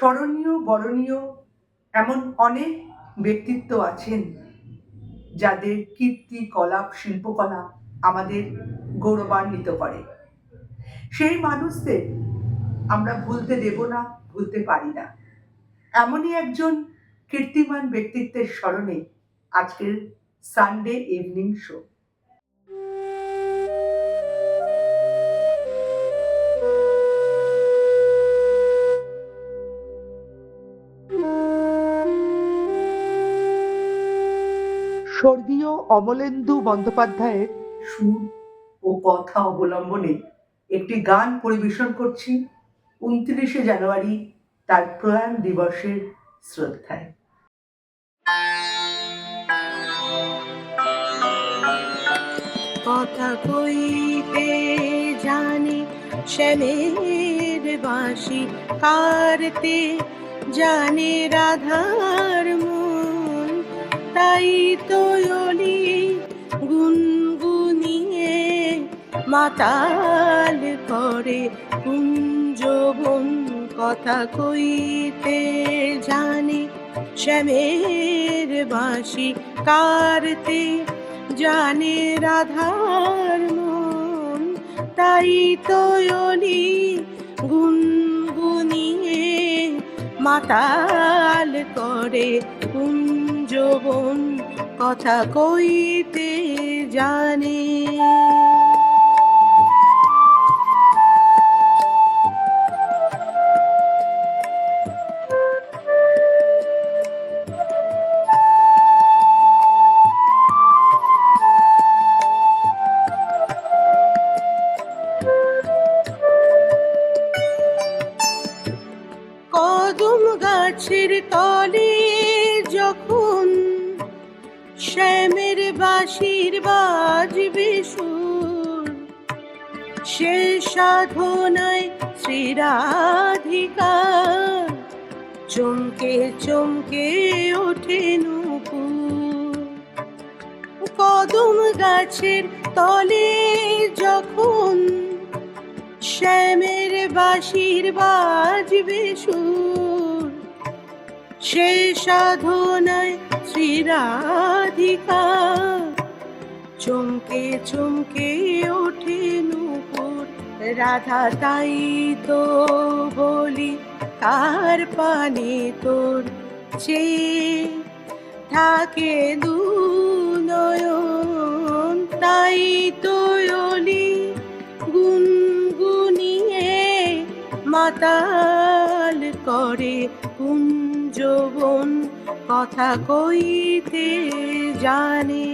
স্মরণীয় বরণীয় এমন অনেক ব্যক্তিত্ব আছেন যাদের কীর্তি কলাপ শিল্পকলা আমাদের গৌরবান্বিত করে। সেই মানুষদের আমরা ভুলতে দেব না, ভুলতে পারি না। এমনই একজন কীর্তিমান ব্যক্তিত্বের স্মরণে আজকের সানডে ইভিনিং শো। স্বর্গীয় অমলেন্দু বন্দ্যোপাধ্যায়ের সুর ও কথা অবলম্বনে একটি গান পরিবেশন করছি 29শে জানুয়ারি তার প্রয়াণ দিবসের শ্রদ্ধায়। কথা কইতে জানে শ্যামের বাঁশি, কারতে জানে রাধার মন, তাই তো অলি গুনগুনিয়ে মাতাল করে কুঞ্জবন। কথা কইতে জানে শ্যামের বাঁশি, কারতে জানে রাধার মন, তাই তো অলি গুনগুনিয়ে মাতাল করে কুঞ্জবন। কথা কইতে জানে। কদম গাছের তলে যখন শ্যামের বাঁশির বাজবে সুর, সে সাধনায় শ্রীরাধিকা চমকে চমকে ওঠে নূপুর। কদম গাছের তলে যখন শ্যামের বাঁশির বাজবে সুর, সে সাধনায় শ্রীরাধিকা চমকে চমকে ওঠে নূপুর। রাধা তাই তো বলি কার পানে তোর চেয়ে থাকে দু নয়ন, তাই তো অলি গুনগুনিয়ে মাতাল করে কুঞ্জবন। কথা কইতে জানে,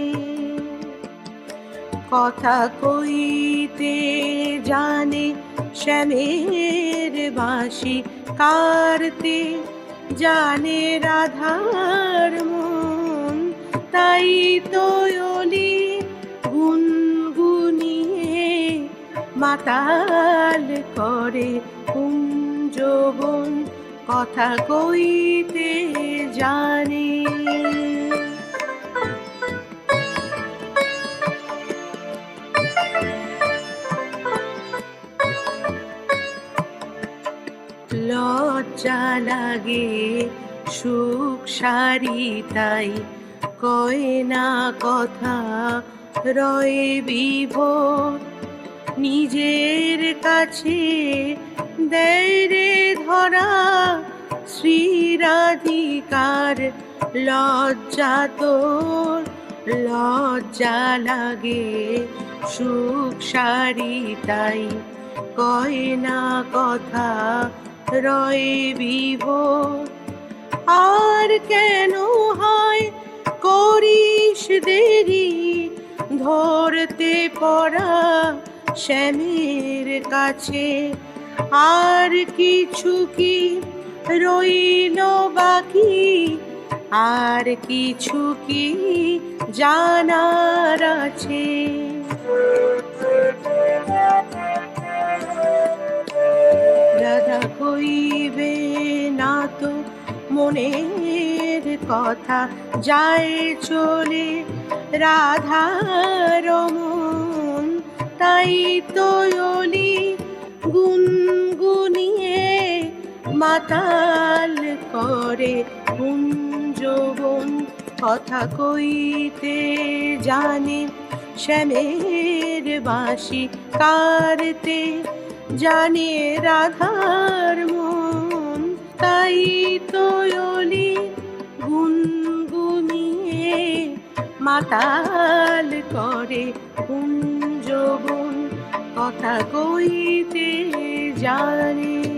কথা কইতে জানে শ্যামের বাঁশি, কারতে জানে রাধার মন, তাই তো অলি গুনগুনিয়ে মাতাল করে কুঞ্জবন। কথা কইতে জানে। লজ্জা লাগে সুখ সারি তাই কয় না কথা রয়ে বিভোর, নিজের কাছে দেয় রে ধরা শ্রীরাধিকার লজ্জা তোর। লজ্জা লাগে সুখ সারি তাই কয় না কথা রয়ে বিভোর, আর কেন হয় করিস দেরি ধরতে পড়া শ্যামের কাছে। আর কিছু কি রইল বাকি, আর কিছু কি জানার আছে। রাধা কইবে না তো মনের কথা, যায় চলে রাধার মন, তাই তো অলি গুনগুনিয়ে মাতাল করে কুঞ্জবন, কথা কইতে জানে শ্যামের বাঁশি কারতে জানে রাধার মন। তাই তো অলি গুনগুনিয়ে মাতাল করে কুঞ্জবন, কথা কইতে জানে।